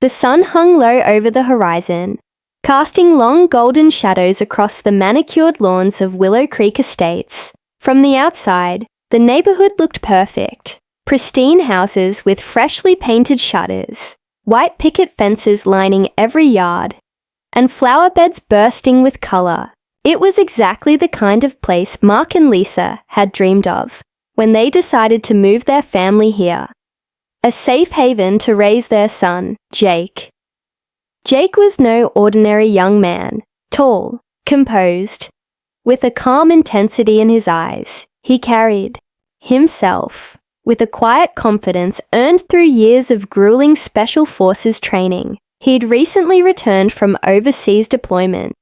The sun hung low over the horizon, casting long golden shadows across the manicured lawns of Willow Creek Estates. From the outside, the neighborhood looked perfect. Pristine houses with freshly painted shutters, white picket fences lining every yard, and flower beds bursting with color. It was exactly the kind of place Mark and Lisa had dreamed of when they decided to move their family here. A safe haven to raise their son, Jake. Jake was no ordinary young man, tall, composed. With a calm intensity in his eyes, he carried himself with a quiet confidence earned through years of grueling special forces training. He'd recently returned from overseas deployment,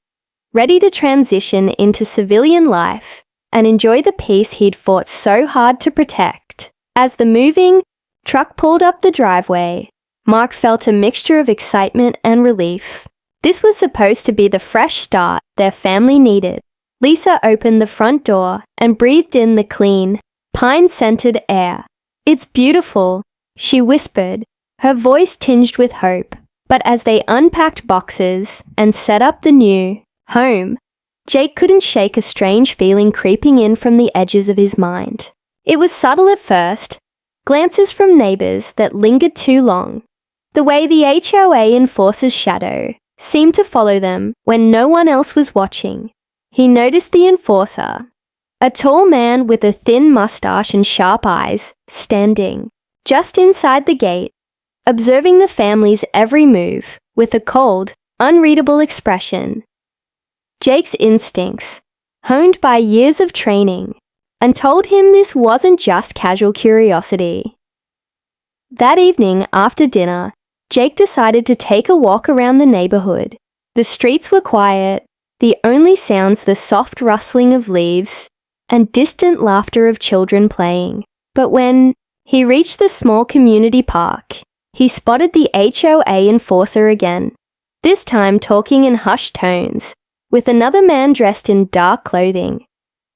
ready to transition into civilian life and enjoy the peace he'd fought so hard to protect. As the moving truck pulled up the driveway, Mark felt a mixture of excitement and relief. This was supposed to be the fresh start their family needed. Lisa opened the front door and breathed in the clean, pine-scented air. "It's beautiful," she whispered, her voice tinged with hope. But as they unpacked boxes and set up the new home, Jake couldn't shake a strange feeling creeping in from the edges of his mind. It was subtle at first, glances from neighbors that lingered too long. The way the HOA enforcer's shadow seemed to follow them when no one else was watching. He noticed the enforcer, a tall man with a thin mustache and sharp eyes, standing just inside the gate, observing the family's every move with a cold, unreadable expression. Jake's instincts, honed by years of training, and told him this wasn't just casual curiosity. That evening, after dinner, Jake decided to take a walk around the neighborhood. The streets were quiet, the only sounds the soft rustling of leaves and distant laughter of children playing. But when he reached the small community park, he spotted the HOA enforcer again, this time talking in hushed tones with another man dressed in dark clothing.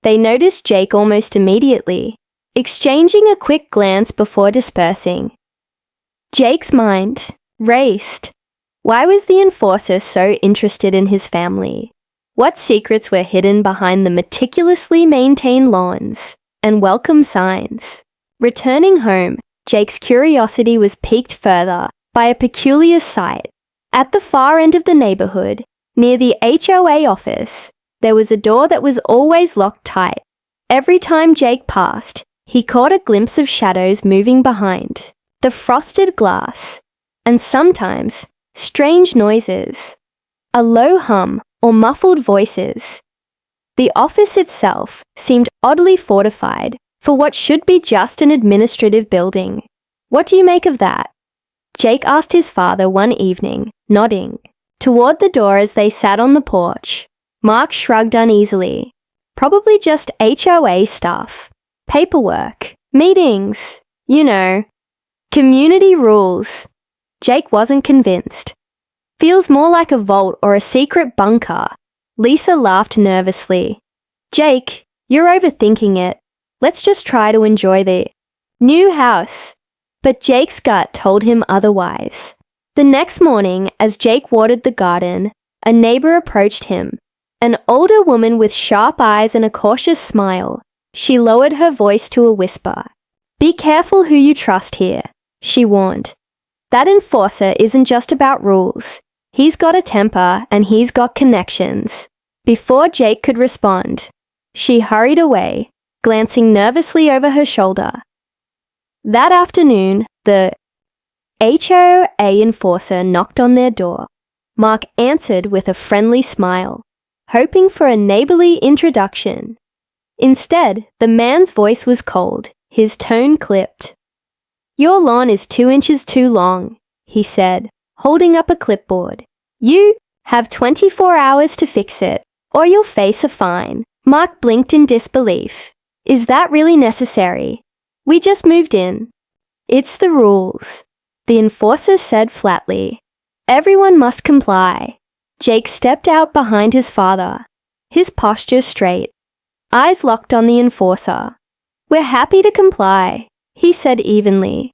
They noticed Jake almost immediately, exchanging a quick glance before dispersing. Jake's mind raced. Why was the enforcer so interested in his family? What secrets were hidden behind the meticulously maintained lawns and welcome signs? Returning home, Jake's curiosity was piqued further by a peculiar sight. At the far end of the neighborhood, near the HOA office, there was a door that was always locked tight. Every time Jake passed, he caught a glimpse of shadows moving behind the frosted glass, and sometimes strange noises, a low hum or muffled voices. The office itself seemed oddly fortified for what should be just an administrative building. "What do you make of that?" Jake asked his father one evening, nodding toward the door as they sat on the porch. Mark shrugged uneasily. "Probably just HOA stuff. Paperwork. Meetings. You know. Community rules." Jake wasn't convinced. "Feels more like a vault or a secret bunker." Lisa laughed nervously. "Jake, you're overthinking it. Let's just try to enjoy the new house." But Jake's gut told him otherwise. The next morning, as Jake watered the garden, a neighbor approached him. An older woman with sharp eyes and a cautious smile. She lowered her voice to a whisper. "Be careful who you trust here," she warned. "That enforcer isn't just about rules. He's got a temper and he's got connections." Before Jake could respond, she hurried away, glancing nervously over her shoulder. That afternoon, the HOA enforcer knocked on their door. Mark answered with a friendly smile, hoping for a neighborly introduction. Instead, the man's voice was cold, his tone clipped. "Your lawn is 2 inches too long," he said, holding up a clipboard. "You have 24 hours to fix it, or you'll face a fine." Mark blinked in disbelief. "Is that really necessary? We just moved in." "It's the rules," the enforcer said flatly. "Everyone must comply." Jake stepped out behind his father, his posture straight, eyes locked on the enforcer. "We're happy to comply," he said evenly,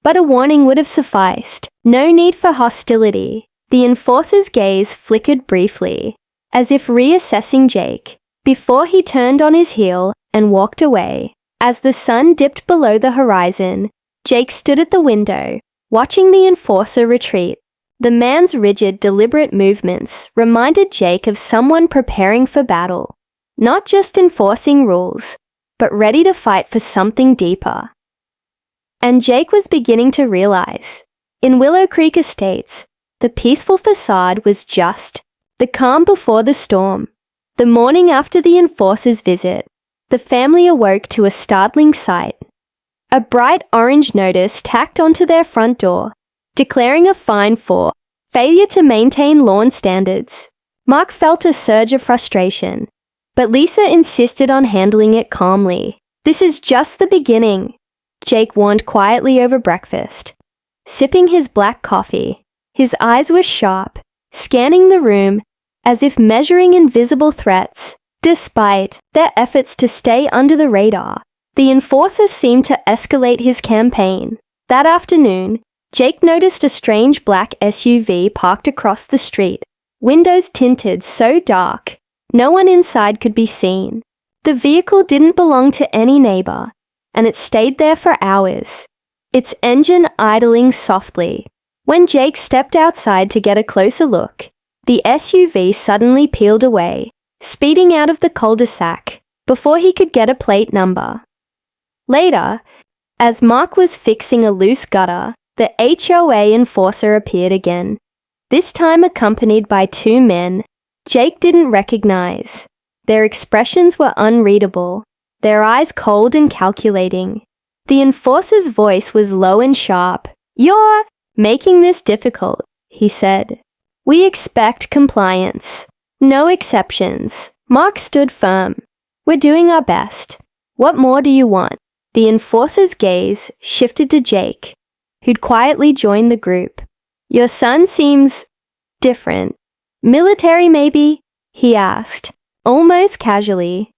"but a warning would have sufficed." No need for hostility. The enforcer's gaze flickered briefly, as if reassessing Jake, before he turned on his heel and walked away. As the sun dipped below the horizon, Jake stood at the window, watching the enforcer retreat. The man's rigid, deliberate movements reminded Jake of someone preparing for battle, not just enforcing rules, but ready to fight for something deeper. And Jake was beginning to realize, in Willow Creek Estates, the peaceful facade was just the calm before the storm. The morning after the enforcer's visit, the family awoke to a startling sight. A bright orange notice tacked onto their front door, declaring a fine for failure to maintain lawn standards. Mark felt a surge of frustration, but Lisa insisted on handling it calmly. "This is just the beginning," Jake warned quietly over breakfast. Sipping his black coffee, his eyes were sharp, scanning the room as if measuring invisible threats. Despite their efforts to stay under the radar, the enforcer seemed to escalate his campaign. That afternoon, Jake noticed a strange black SUV parked across the street, windows tinted so dark, no one inside could be seen. The vehicle didn't belong to any neighbor, and it stayed there for hours, its engine idling softly. When Jake stepped outside to get a closer look, the SUV suddenly peeled away, speeding out of the cul-de-sac before he could get a plate number. Later, as Mark was fixing a loose gutter, the HOA enforcer appeared again, this time accompanied by two men Jake didn't recognize. Their expressions were unreadable, their eyes cold and calculating. The enforcer's voice was low and sharp. "You're making this difficult," he said. "We expect compliance. No exceptions." Mark stood firm. "We're doing our best. What more do you want?" The enforcer's gaze shifted to Jake, who'd quietly joined the group. "Your son seems different. Military, maybe?" he asked, almost casually.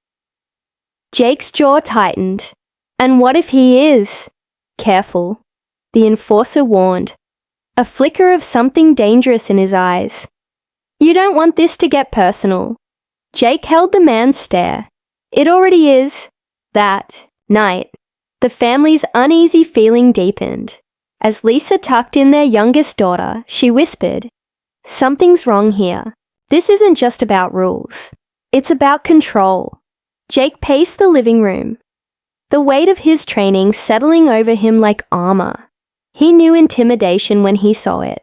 Jake's jaw tightened. "And what if he is?" "Careful," the enforcer warned, a flicker of something dangerous in his eyes. "You don't want this to get personal." Jake held the man's stare. "It already is." That night, the family's uneasy feeling deepened. As Lisa tucked in their youngest daughter, she whispered, "Something's wrong here. This isn't just about rules. It's about control." Jake paced the living room, the weight of his training settling over him like armor. He knew intimidation when he saw it,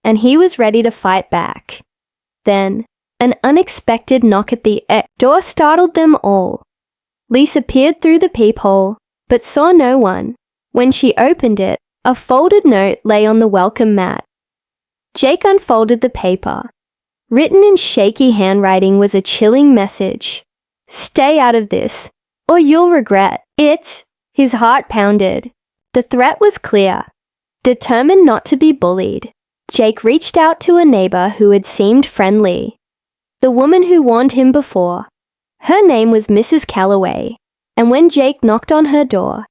and he was ready to fight back. Then, an unexpected knock at the door startled them all. Lisa peered through the peephole, but saw no one. When she opened it, a folded note lay on the welcome mat. Jake unfolded the paper. Written in shaky handwriting was a chilling message. "Stay out of this, or you'll regret it." His heart pounded. The threat was clear. Determined not to be bullied, Jake reached out to a neighbor who had seemed friendly. The woman who warned him before. Her name was Mrs. Calloway, and when Jake knocked on her door,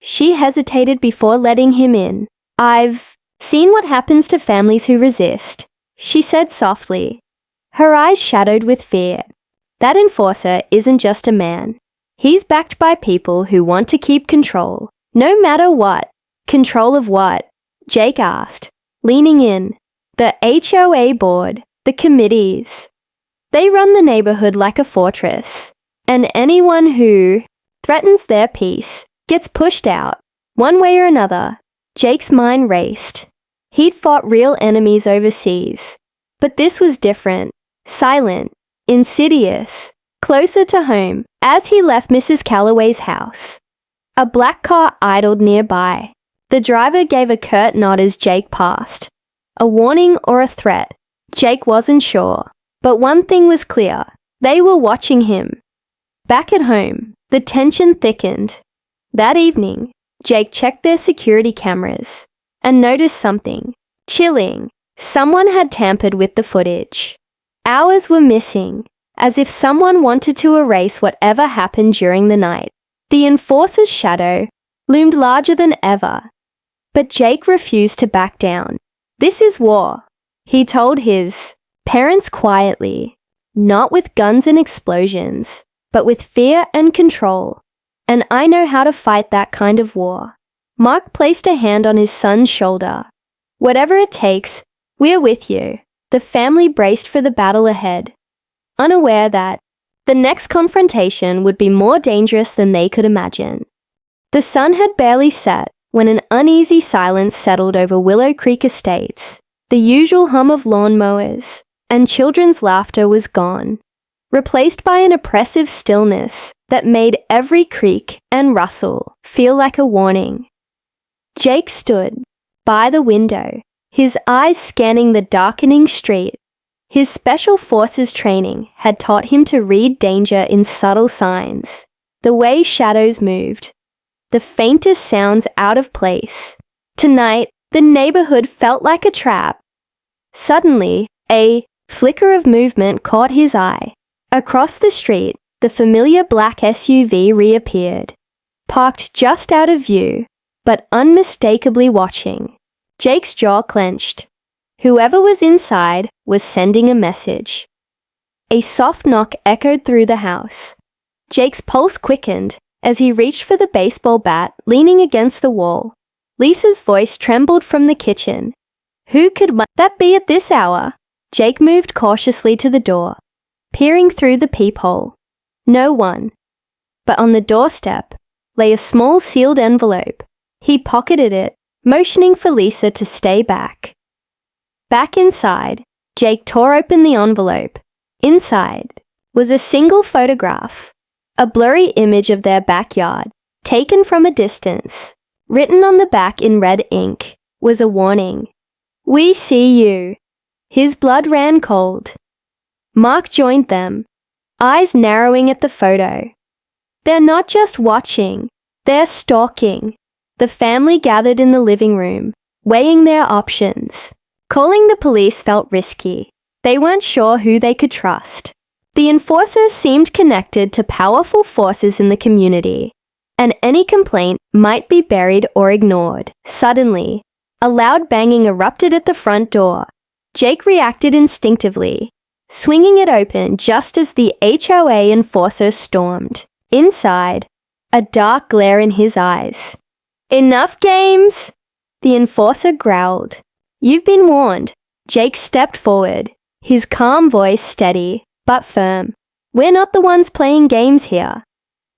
she hesitated before letting him in. "I've seen what happens to families who resist," she said softly. Her eyes shadowed with fear. "That enforcer isn't just a man. He's backed by people who want to keep control, no matter what." "Control of what?" Jake asked, leaning in. "The HOA board, the committees. They run the neighborhood like a fortress, and anyone who threatens their peace gets pushed out, one way or another." Jake's mind raced. He'd fought real enemies overseas, but this was different, silent, insidious, closer to home. As he left Mrs. Calloway's house, a black car idled nearby. The driver gave a curt nod as Jake passed. A warning or a threat? Jake wasn't sure. But one thing was clear. They were watching him. Back at home, the tension thickened. That evening, Jake checked their security cameras and noticed something chilling. Someone had tampered with the footage. Hours were missing, as if someone wanted to erase whatever happened during the night. The enforcer's shadow loomed larger than ever. But Jake refused to back down. "This is war," he told his parents quietly, not with guns and explosions, but with fear and control. "And I know how to fight that kind of war." Mark placed a hand on his son's shoulder. "Whatever it takes, we're with you." The family braced for the battle ahead, unaware that the next confrontation would be more dangerous than they could imagine. The sun had barely set when an uneasy silence settled over Willow Creek Estates. The usual hum of lawnmowers and children's laughter was gone, replaced by an oppressive stillness that made every creak and rustle feel like a warning. Jake stood by the window, his eyes scanning the darkening street. His special forces training had taught him to read danger in subtle signs, the way shadows moved, the faintest sounds out of place. Tonight, the neighborhood felt like a trap. Suddenly, a flicker of movement caught his eye. Across the street, the familiar black SUV reappeared, parked just out of view, but unmistakably watching. Jake's jaw clenched. Whoever was inside was sending a message. A soft knock echoed through the house. Jake's pulse quickened as he reached for the baseball bat leaning against the wall. Lisa's voice trembled from the kitchen. "Who could that be at this hour?" Jake moved cautiously to the door, peering through the peephole. No one. But on the doorstep lay a small sealed envelope. He pocketed it, motioning for Lisa to stay back. Back inside, Jake tore open the envelope. Inside was a single photograph, a blurry image of their backyard, taken from a distance. Written on the back in red ink was a warning. "We see you." His blood ran cold. Mark joined them, eyes narrowing at the photo. They're not just watching, they're stalking. The family gathered in the living room, weighing their options. Calling the police felt risky. They weren't sure who they could trust. The enforcers seemed connected to powerful forces in the community, and any complaint might be buried or ignored. Suddenly, a loud banging erupted at the front door. Jake reacted instinctively, swinging it open just as the HOA enforcer stormed. Inside, a dark glare in his eyes. "Enough games!" The enforcer growled. "You've been warned." Jake stepped forward, his calm voice steady but firm. "We're not the ones playing games here.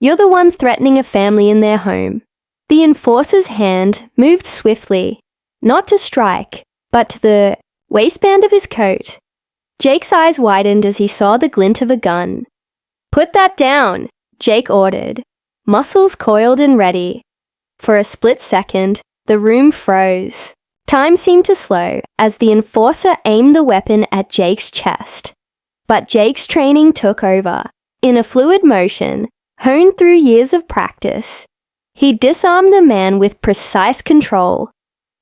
You're the one threatening a family in their home." The enforcer's hand moved swiftly, not to strike, but to the waistband of his coat. Jake's eyes widened as he saw the glint of a gun. "Put that down," Jake ordered, muscles coiled and ready. For a split second, the room froze. Time seemed to slow as the enforcer aimed the weapon at Jake's chest. But Jake's training took over. In a fluid motion, honed through years of practice, he disarmed the man with precise control,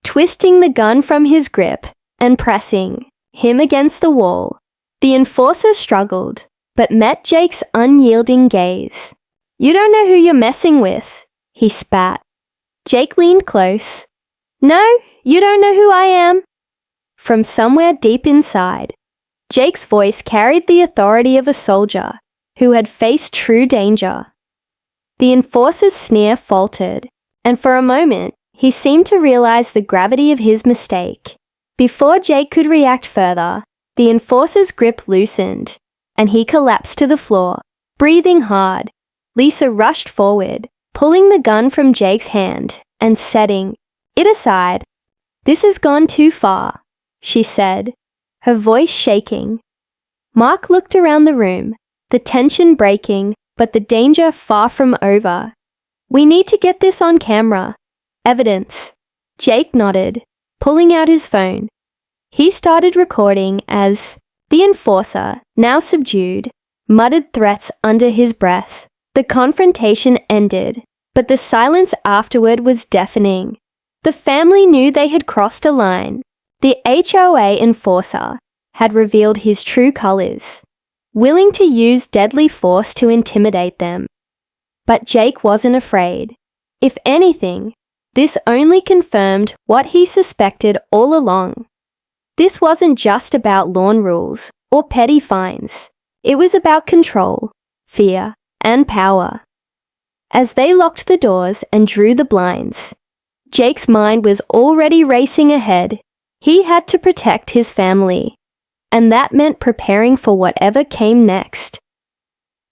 twisting the gun from his grip and pressing him against the wall. The enforcer struggled, but met Jake's unyielding gaze. "You don't know who you're messing with," he spat. Jake leaned close. "No, you don't know who I am." From somewhere deep inside, Jake's voice carried the authority of a soldier who had faced true danger. The enforcer's sneer faltered, and for a moment, he seemed to realize the gravity of his mistake. Before Jake could react further, the enforcer's grip loosened, and he collapsed to the floor, breathing hard. Lisa rushed forward, pulling the gun from Jake's hand and setting it aside. "This has gone too far," she said, her voice shaking. Mark looked around the room, the tension breaking, but the danger far from over. "We need to get this on camera. Evidence." Jake nodded, pulling out his phone. He started recording as the enforcer, now subdued, muttered threats under his breath. The confrontation ended, but the silence afterward was deafening. The family knew they had crossed a line. The HOA enforcer had revealed his true colors, willing to use deadly force to intimidate them. But Jake wasn't afraid. If anything, this only confirmed what he suspected all along. This wasn't just about lawn rules or petty fines. It was about control, fear, and power. As they locked the doors and drew the blinds, Jake's mind was already racing ahead. He had to protect his family, and that meant preparing for whatever came next.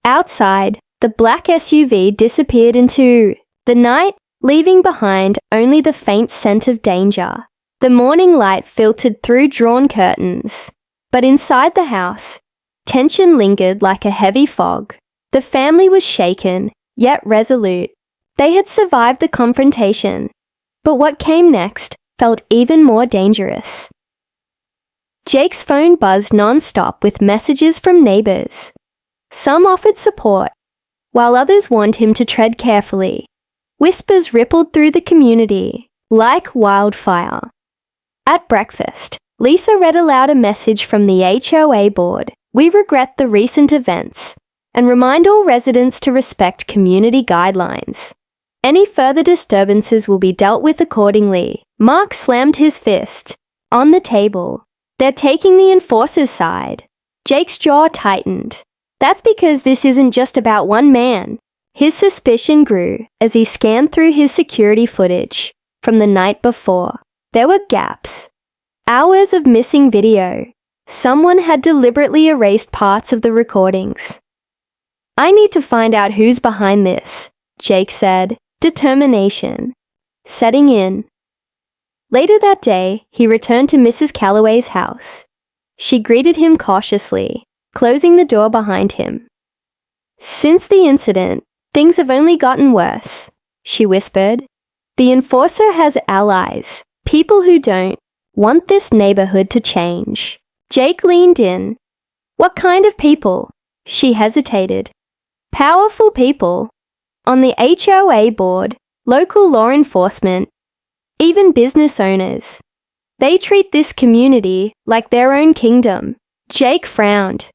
Outside, the black SUV disappeared into the night, leaving behind only the faint scent of danger. The morning light filtered through drawn curtains, but inside the house, tension lingered like a heavy fog. The family was shaken, yet resolute. They had survived the confrontation, but what came next felt even more dangerous. Jake's phone buzzed non-stop with messages from neighbors. Some offered support, while others warned him to tread carefully. Whispers rippled through the community, like wildfire. At breakfast, Lisa read aloud a message from the HOA board. "We regret the recent events and remind all residents to respect community guidelines. Any further disturbances will be dealt with accordingly." Mark slammed his fist on the table. "They're taking the enforcer's side." Jake's jaw tightened. That's because this isn't just about one man. His suspicion grew as he scanned through his security footage from the night before. There were gaps. Hours of missing video. Someone had deliberately erased parts of the recordings. "I need to find out who's behind this," Jake said, determination setting in. Later that day, he returned to Mrs. Calloway's house. She greeted him cautiously, closing the door behind him. "Since the incident, things have only gotten worse," she whispered. "The enforcer has allies, people who don't want this neighborhood to change." Jake leaned in. "What kind of people?" She hesitated. "Powerful people. On the HOA board, local law enforcement, even business owners. They treat this community like their own kingdom." Jake frowned.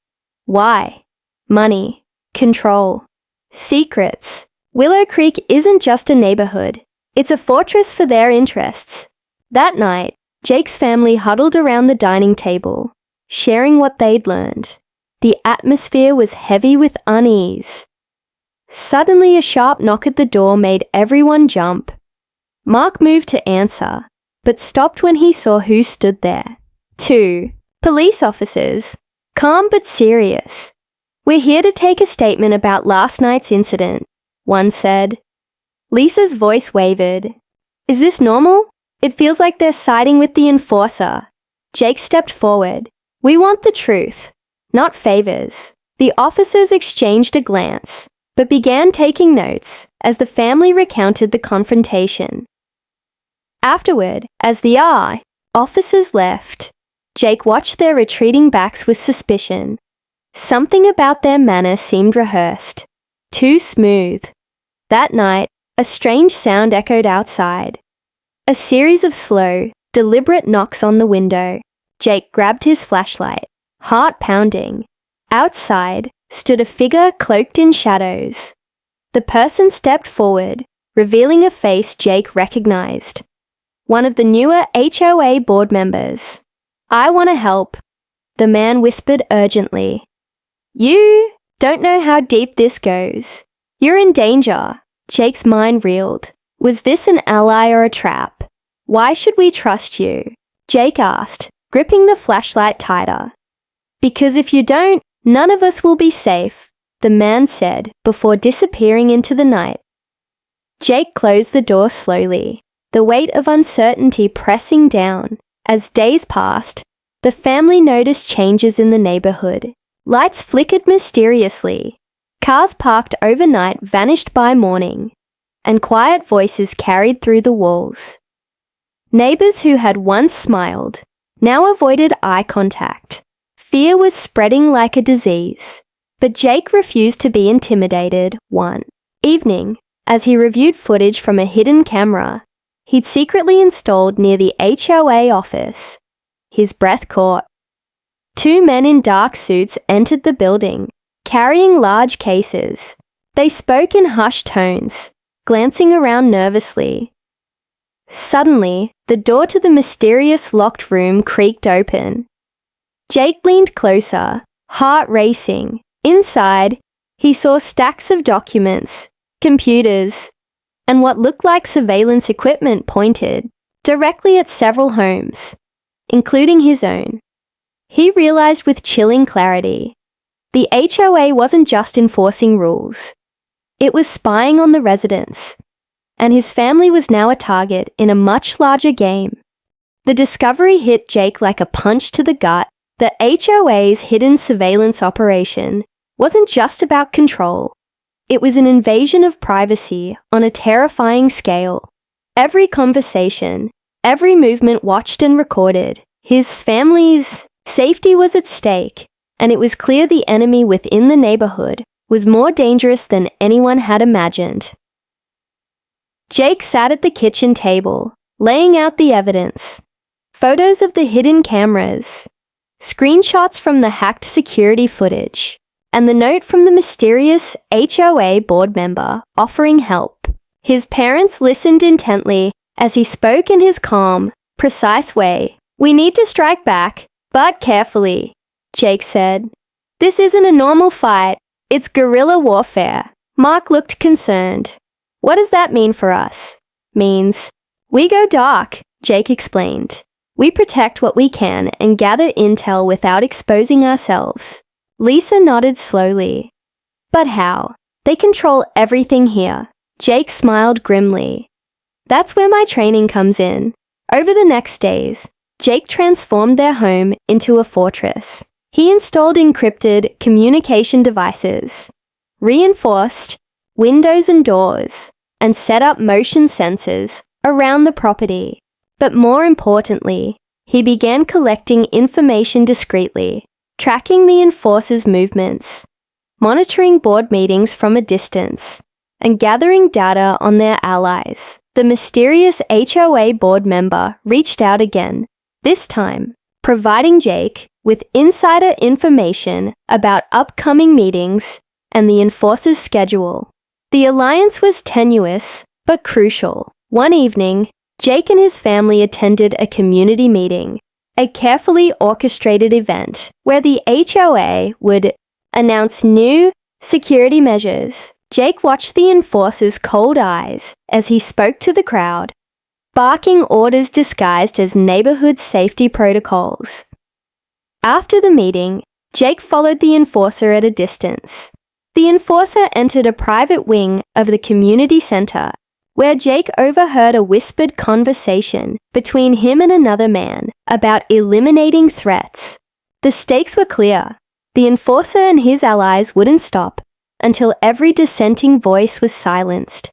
"Why?" "Money. Control. Secrets. Willow Creek isn't just a neighborhood. It's a fortress for their interests." That night, Jake's family huddled around the dining table, sharing what they'd learned. The atmosphere was heavy with unease. Suddenly, a sharp knock at the door made everyone jump. Mark moved to answer, but stopped when he saw who stood there. 2 police officers, calm but serious. "We're here to take a statement about last night's incident," one said. Lisa's voice wavered. "Is this normal? It feels like they're siding with the enforcer." Jake stepped forward. "We want the truth, not favors." The officers exchanged a glance, but began taking notes as the family recounted the confrontation. Afterward, as the officers left, Jake watched their retreating backs with suspicion. Something about their manner seemed rehearsed, too smooth. That night, a strange sound echoed outside. A series of slow, deliberate knocks on the window. Jake grabbed his flashlight, heart pounding. Outside stood a figure cloaked in shadows. The person stepped forward, revealing a face Jake recognized. One of the newer HOA board members. "I want to help," the man whispered urgently. "You don't know how deep this goes. You're in danger." Jake's mind reeled. Was this an ally or a trap? "Why should we trust you?" Jake asked, gripping the flashlight tighter. "Because if you don't, none of us will be safe," the man said before disappearing into the night. Jake closed the door slowly, the weight of uncertainty pressing down. As days passed, the family noticed changes in the neighborhood. Lights flickered mysteriously. Cars parked overnight vanished by morning, and quiet voices carried through the walls. Neighbors who had once smiled now avoided eye contact. Fear was spreading like a disease, but Jake refused to be intimidated. One evening, as he reviewed footage from a hidden camera he'd secretly installed near the HOA office, his breath caught. 2 men in dark suits entered the building, carrying large cases. They spoke in hushed tones, glancing around nervously. Suddenly, the door to the mysterious locked room creaked open. Jake leaned closer, heart racing. Inside, he saw stacks of documents, computers, and what looked like surveillance equipment pointed directly at several homes, including his own. He realized with chilling clarity, the HOA wasn't just enforcing rules. It was spying on the residents, and his family was now a target in a much larger game. The discovery hit Jake like a punch to the gut. The HOA's hidden surveillance operation wasn't just about control. It was an invasion of privacy on a terrifying scale. Every conversation, every movement watched and recorded. His family's safety was at stake, and it was clear the enemy within the neighborhood was more dangerous than anyone had imagined. Jake sat at the kitchen table, laying out the evidence. Photos of the hidden cameras, screenshots from the hacked security footage, and the note from the mysterious HOA board member offering help. His parents listened intently as he spoke in his calm, precise way. "We need to strike back, but carefully," Jake said. "This isn't a normal fight, it's guerrilla warfare." Mark looked concerned. "What does that mean for us?" "Means we go dark," Jake explained. "We protect what we can and gather intel without exposing ourselves." Lisa nodded slowly. "But how? They control everything here." Jake smiled grimly. "That's where my training comes in." Over the next days, Jake transformed their home into a fortress. He installed encrypted communication devices, reinforced windows and doors, and set up motion sensors around the property. But more importantly, he began collecting information discreetly, tracking the enforcers' movements, monitoring board meetings from a distance, and gathering data on their allies. The mysterious HOA board member reached out again, this time providing Jake with insider information about upcoming meetings and the enforcer's schedule. The alliance was tenuous but crucial. One evening, Jake and his family attended a community meeting, a carefully orchestrated event where the HOA would announce new security measures. Jake watched the enforcer's cold eyes as he spoke to the crowd, barking orders disguised as neighborhood safety protocols. After the meeting, Jake followed the enforcer at a distance. The enforcer entered a private wing of the community center, where Jake overheard a whispered conversation between him and another man about eliminating threats. The stakes were clear. The enforcer and his allies wouldn't stop until every dissenting voice was silenced.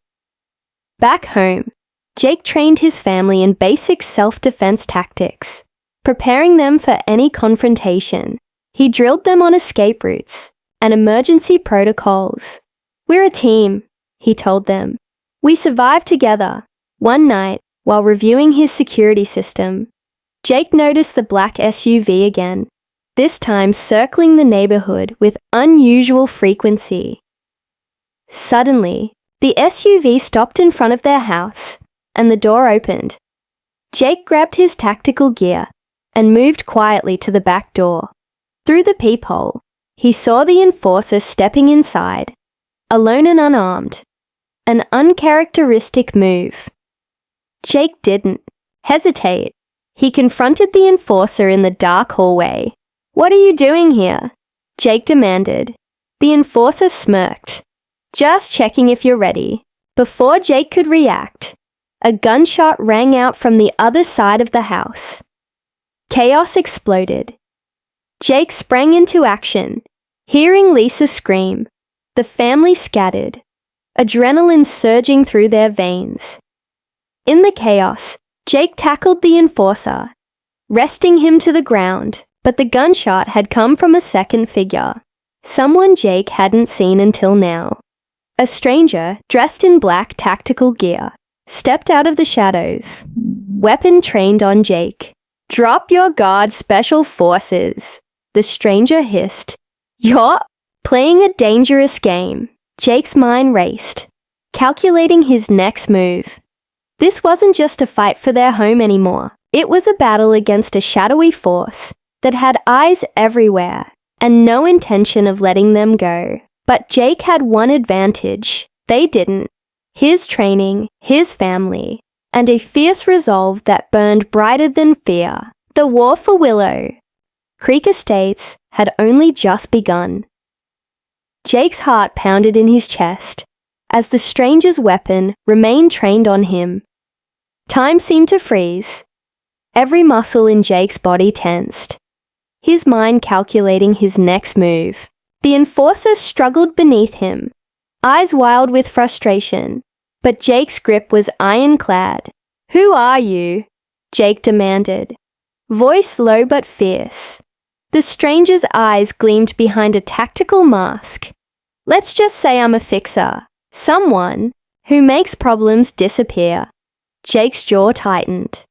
Back home, Jake trained his family in basic self-defense tactics, preparing them for any confrontation. He drilled them on escape routes and emergency protocols. "We're a team," he told them. "We survived together." One night, while reviewing his security system, Jake noticed the black SUV again, this time circling the neighborhood with unusual frequency. Suddenly, the SUV stopped in front of their house, and the door opened. Jake grabbed his tactical gear and moved quietly to the back door. Through the peephole, he saw the enforcer stepping inside, alone and unarmed. An uncharacteristic move. Jake didn't hesitate. He confronted the enforcer in the dark hallway. "What are you doing here?" Jake demanded. The enforcer smirked. "Just checking if you're ready." Before Jake could react, a gunshot rang out from the other side of the house. Chaos exploded. Jake sprang into action, hearing Lisa scream. The family scattered, adrenaline surging through their veins. In the chaos, Jake tackled the enforcer, wresting him to the ground, but the gunshot had come from a second figure, someone Jake hadn't seen until now. A stranger, dressed in black tactical gear, stepped out of the shadows, weapon trained on Jake. "Drop your guard, Special Forces," the stranger hissed. "You're playing a dangerous game." Jake's mind raced, calculating his next move. This wasn't just a fight for their home anymore. It was a battle against a shadowy force that had eyes everywhere and no intention of letting them go. But Jake had one advantage. They didn't. His training, his family, and a fierce resolve that burned brighter than fear. The war for Willow Creek Estates had only just begun. Jake's heart pounded in his chest as the stranger's weapon remained trained on him. Time seemed to freeze. Every muscle in Jake's body tensed, his mind calculating his next move. The enforcer struggled beneath him, eyes wild with frustration, but Jake's grip was ironclad. "Who are you?" Jake demanded, voice low but fierce. The stranger's eyes gleamed behind a tactical mask. "Let's just say I'm a fixer. Someone who makes problems disappear." Jake's jaw tightened.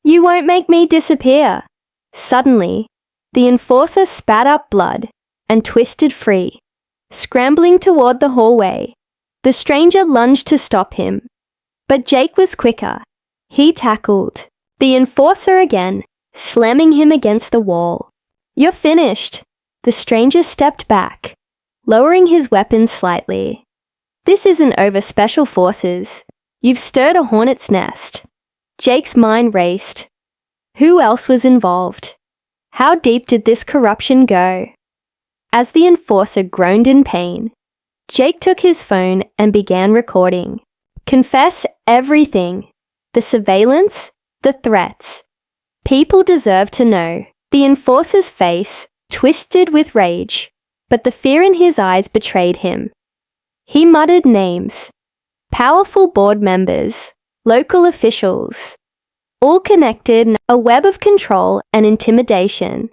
"You won't make me disappear." Suddenly, the enforcer spat up blood and twisted free, scrambling toward the hallway. The stranger lunged to stop him, but Jake was quicker. He tackled the enforcer again, slamming him against the wall. "You're finished." The stranger stepped back, lowering his weapon slightly. "This isn't over special forces. You've stirred a hornet's nest." Jake's mind raced. Who else was involved? How deep did this corruption go? As the enforcer groaned in pain, Jake took his phone and began recording. Confess everything. The surveillance, the threats. People deserve to know. The enforcer's face twisted with rage, but the fear in his eyes betrayed him. He muttered names. Powerful board members, local officials, all connected in a web of control and intimidation.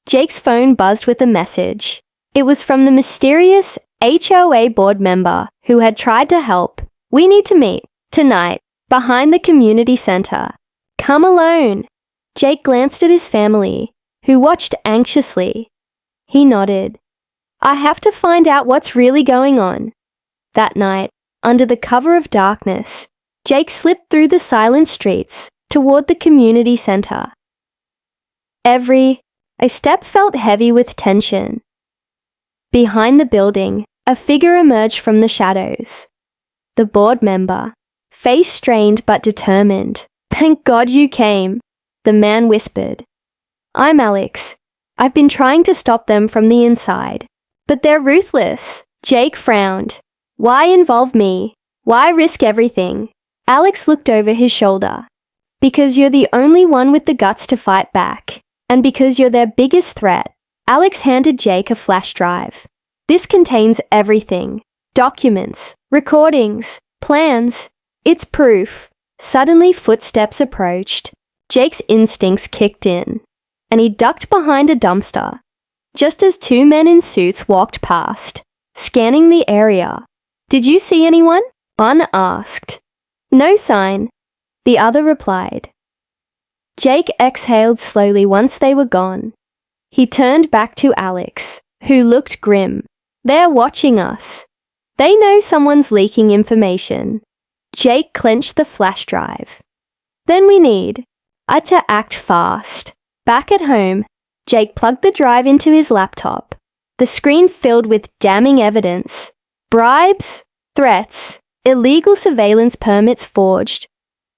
Jake's phone buzzed with a message. It was from the mysterious HOA board member who had tried to help. "We need to meet tonight behind the community center. Come alone." Jake glanced at his family, who watched anxiously. He nodded. "I have to find out what's really going on." That night, under the cover of darkness, Jake slipped through the silent streets toward the community center. A step felt heavy with tension. Behind the building, a figure emerged from the shadows. The board member, face strained but determined. "Thank God you came," the man whispered. "I'm Alex. I've been trying to stop them from the inside. But they're ruthless." Jake frowned. "Why involve me? Why risk everything?" Alex looked over his shoulder. "Because you're the only one with the guts to fight back. And because you're their biggest threat." Alex handed Jake a flash drive. "This contains everything. Documents, recordings, plans. It's proof." Suddenly footsteps approached. Jake's instincts kicked in, and he ducked behind a dumpster, just as two men in suits walked past, scanning the area. "Did you see anyone?" one asked. "No sign," the other replied. Jake exhaled slowly once they were gone. He turned back to Alex, who looked grim. "They're watching us. They know someone's leaking information." Jake clenched the flash drive. "Then we need to act fast." Back at home, Jake plugged the drive into his laptop. The screen filled with damning evidence. Bribes, threats, illegal surveillance permits forged,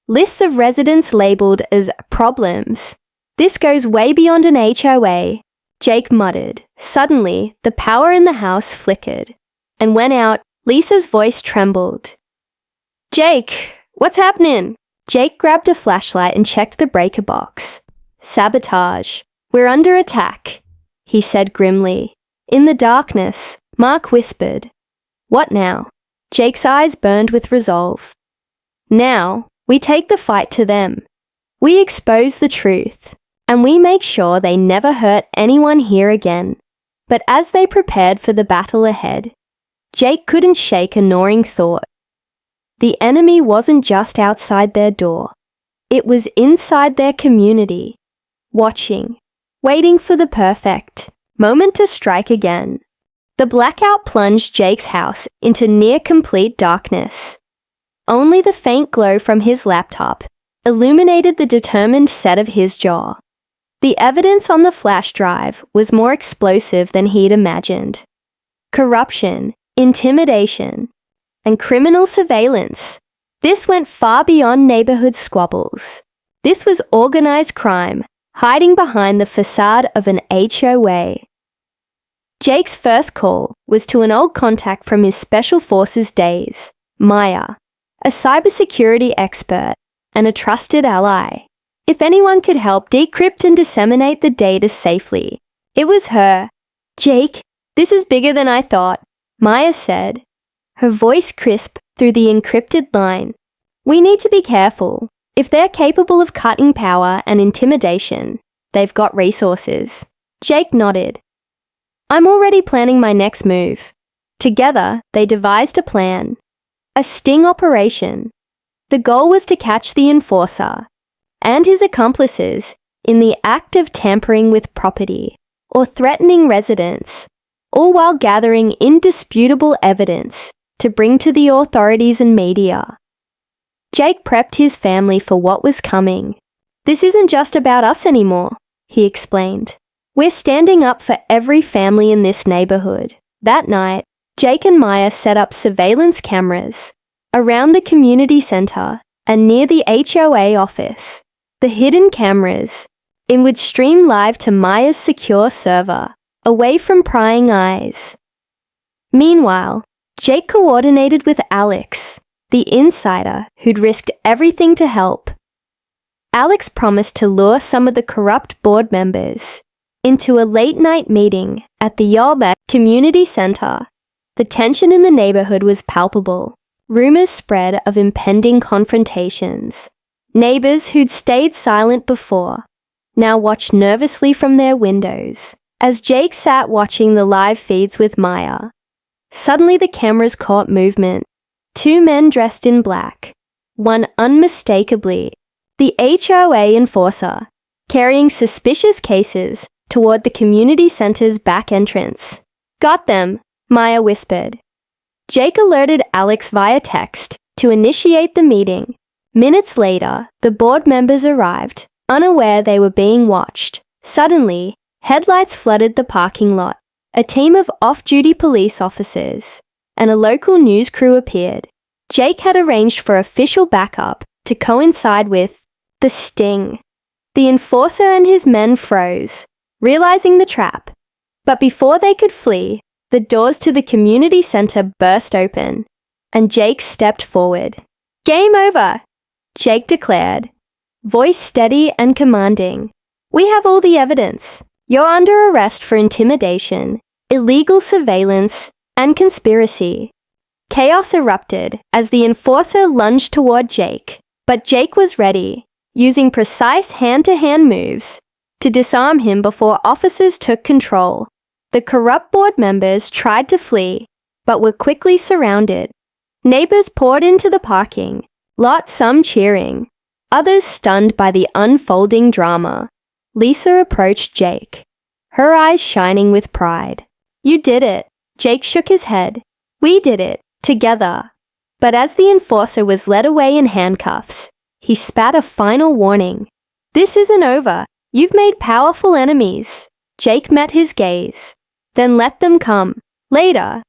lists of residents labeled as problems. "This goes way beyond an HOA," Jake muttered. Suddenly, the power in the house flickered and went out. Lisa's voice trembled. "Jake, what's happening?" Jake grabbed a flashlight and checked the breaker box. "Sabotage. We're under attack," he said grimly. In the darkness, Mark whispered. "What now?" Jake's eyes burned with resolve. "Now, we take the fight to them. We expose the truth, and we make sure they never hurt anyone here again." But as they prepared for the battle ahead, Jake couldn't shake a gnawing thought. The enemy wasn't just outside their door. It was inside their community, watching, waiting for the perfect moment to strike again. The blackout plunged Jake's house into near-complete darkness. only the faint glow from his laptop illuminated the determined set of his jaw. The evidence on the flash drive was more explosive than he'd imagined. Corruption, intimidation, and criminal surveillance. This went far beyond neighborhood squabbles. This was organized crime, hiding behind the facade of an HOA. Jake's first call was to an old contact from his Special Forces days, Maya, a cybersecurity expert and a trusted ally. If anyone could help decrypt and disseminate the data safely, it was her. "Jake, this is bigger than I thought," Maya said, her voice crisp through the encrypted line. "We need to be careful. If they're capable of cutting power and intimidation, they've got resources." Jake nodded. "I'm already planning my next move." Together, they devised a plan. A sting operation. The goal was to catch the enforcer and his accomplices in the act of tampering with property or threatening residents, all while gathering indisputable evidence to bring to the authorities and media. Jake prepped his family for what was coming. "This isn't just about us anymore," he explained. "We're standing up for every family in this neighborhood." That night, Jake and Maya set up surveillance cameras around the community center and near the HOA office. The hidden cameras would stream live to Maya's secure server, away from prying eyes. Meanwhile, Jake coordinated with Alex, the insider who'd risked everything to help. Alex promised to lure some of the corrupt board members into a late-night meeting at the HOA community center. The tension in the neighborhood was palpable. Rumors spread of impending confrontations. Neighbors who'd stayed silent before now watched nervously from their windows as Jake sat watching the live feeds with Maya. Suddenly the cameras caught movement. Two men dressed in black, one unmistakably the HOA enforcer, carrying suspicious cases toward the community center's back entrance. "Got them," Maya whispered. Jake alerted Alex via text to initiate the meeting. Minutes later, the board members arrived, unaware they were being watched. Suddenly, headlights flooded the parking lot. A team of off-duty police officers and a local news crew appeared. Jake had arranged for official backup to coincide with the sting. The enforcer and his men froze, realizing the trap. But before they could flee, the doors to the community center burst open, and Jake stepped forward. "Game over," Jake declared, voice steady and commanding. "We have all the evidence. You're under arrest for intimidation, illegal surveillance, and conspiracy." Chaos erupted as the enforcer lunged toward Jake, but Jake was ready, using precise hand-to-hand moves to disarm him before officers took control. The corrupt board members tried to flee, but were quickly surrounded. Neighbors poured into the parking lot, some cheering, others stunned by the unfolding drama. Lisa approached Jake, her eyes shining with pride. "You did it." Jake shook his head. "We did it, together." But as the enforcer was led away in handcuffs, he spat a final warning. "This isn't over. You've made powerful enemies." Jake met his gaze. "Then let them come. Later."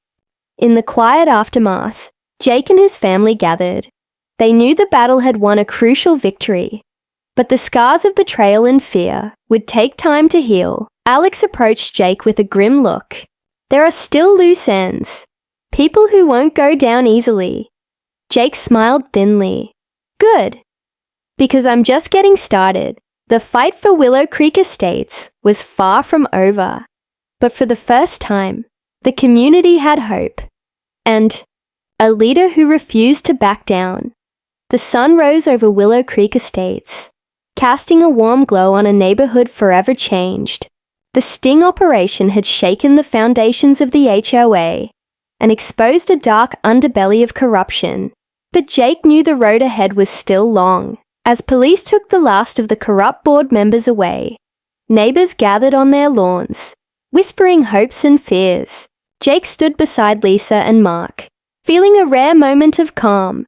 In the quiet aftermath, Jake and his family gathered. They knew the battle had won a crucial victory, but the scars of betrayal and fear would take time to heal. Alex approached Jake with a grim look. "There are still loose ends. People who won't go down easily." Jake smiled thinly. "Good. Because I'm just getting started." The fight for Willow Creek Estates was far from over. But for the first time, the community had hope. And a leader who refused to back down. The sun rose over Willow Creek Estates, casting a warm glow on a neighborhood forever changed. The sting operation had shaken the foundations of the HOA and exposed a dark underbelly of corruption. But Jake knew the road ahead was still long. As police took the last of the corrupt board members away, neighbors gathered on their lawns, whispering hopes and fears. Jake stood beside Lisa and Mark, feeling a rare moment of calm.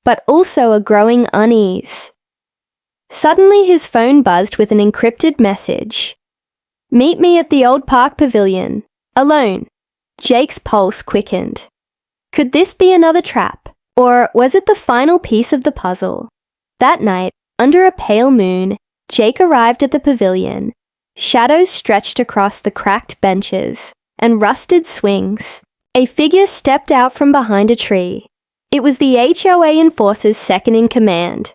but also a growing unease. Suddenly his phone buzzed with an encrypted message. "Meet me at the old park pavilion. Alone." Jake's pulse quickened. Could this be another trap? Or was it the final piece of the puzzle? That night, under a pale moon, Jake arrived at the pavilion. Shadows stretched across the cracked benches and rusted swings. A figure stepped out from behind a tree. It was the HOA enforcer's second-in-command,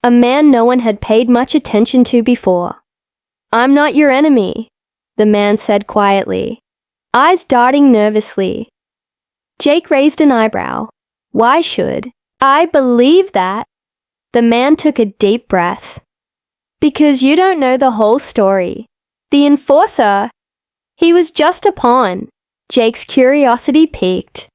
a man no one had paid much attention to before. "I'm not your enemy," the man said quietly, eyes darting nervously. Jake raised an eyebrow. "Why should I believe that?" The man took a deep breath. "Because you don't know the whole story. The enforcer, he was just a pawn." Jake's curiosity piqued.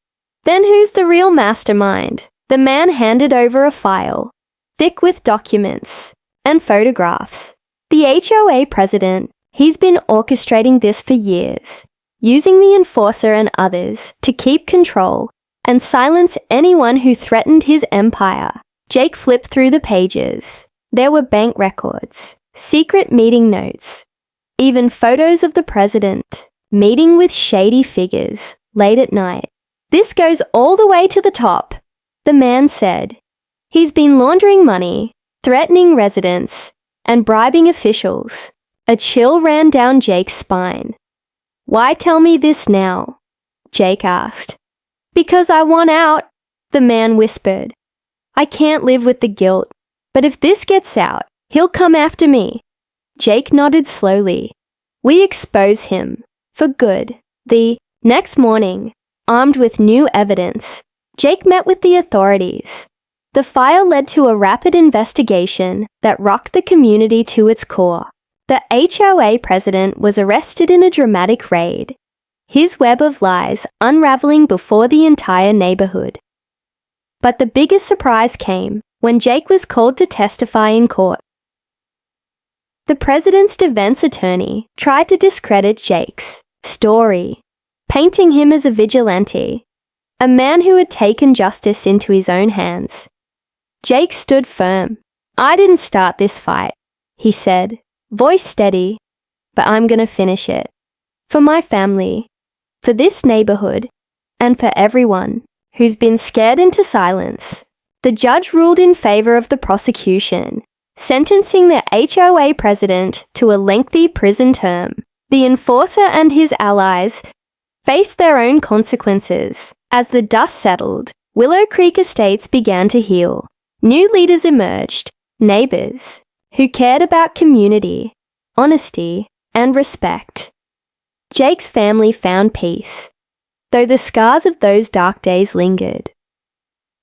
"Then who's the real mastermind?" The man handed over a file, thick with documents and photographs. "The HOA president, he's been orchestrating this for years, using the enforcer and others to keep control and silence anyone who threatened his empire." Jake flipped through the pages. There were bank records, secret meeting notes, even photos of the president meeting with shady figures late at night. "This goes all the way to the top," the man said. "He's been laundering money, threatening residents, and bribing officials." A chill ran down Jake's spine. "Why tell me this now?" Jake asked. "Because I want out," the man whispered. "I can't live with the guilt, but if this gets out, he'll come after me." Jake nodded slowly. "We expose him. For good." The next morning, armed with new evidence, Jake met with the authorities. The file led to a rapid investigation that rocked the community to its core. The HOA president was arrested in a dramatic raid, his web of lies unraveling before the entire neighborhood. But the biggest surprise came when Jake was called to testify in court. The president's defense attorney tried to discredit Jake's story, painting him as a vigilante, a man who had taken justice into his own hands. Jake stood firm. "I didn't start this fight," he said, voice steady, "but I'm gonna finish it. For my family, for this neighborhood, and for everyone who's been scared into silence." The judge ruled in favor of the prosecution, sentencing the HOA president to a lengthy prison term. The enforcer and his allies faced their own consequences. As the dust settled, Willow Creek Estates began to heal. New leaders emerged, neighbors who cared about community, honesty, and respect. Jake's family found peace, though the scars of those dark days lingered.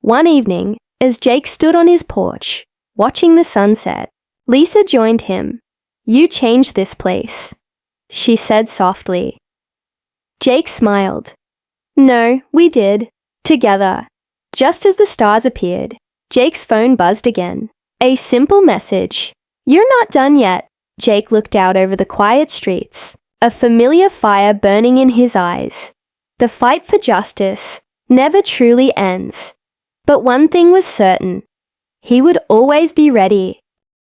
One evening, as Jake stood on his porch, watching the sunset, Lisa joined him. "You changed this place," she said softly. Jake smiled. "No, we did. Together." Just as the stars appeared, Jake's phone buzzed again. A simple message. "You're not done yet." Jake looked out over the quiet streets, a familiar fire burning in his eyes. The fight for justice never truly ends. But one thing was certain. He would always be ready.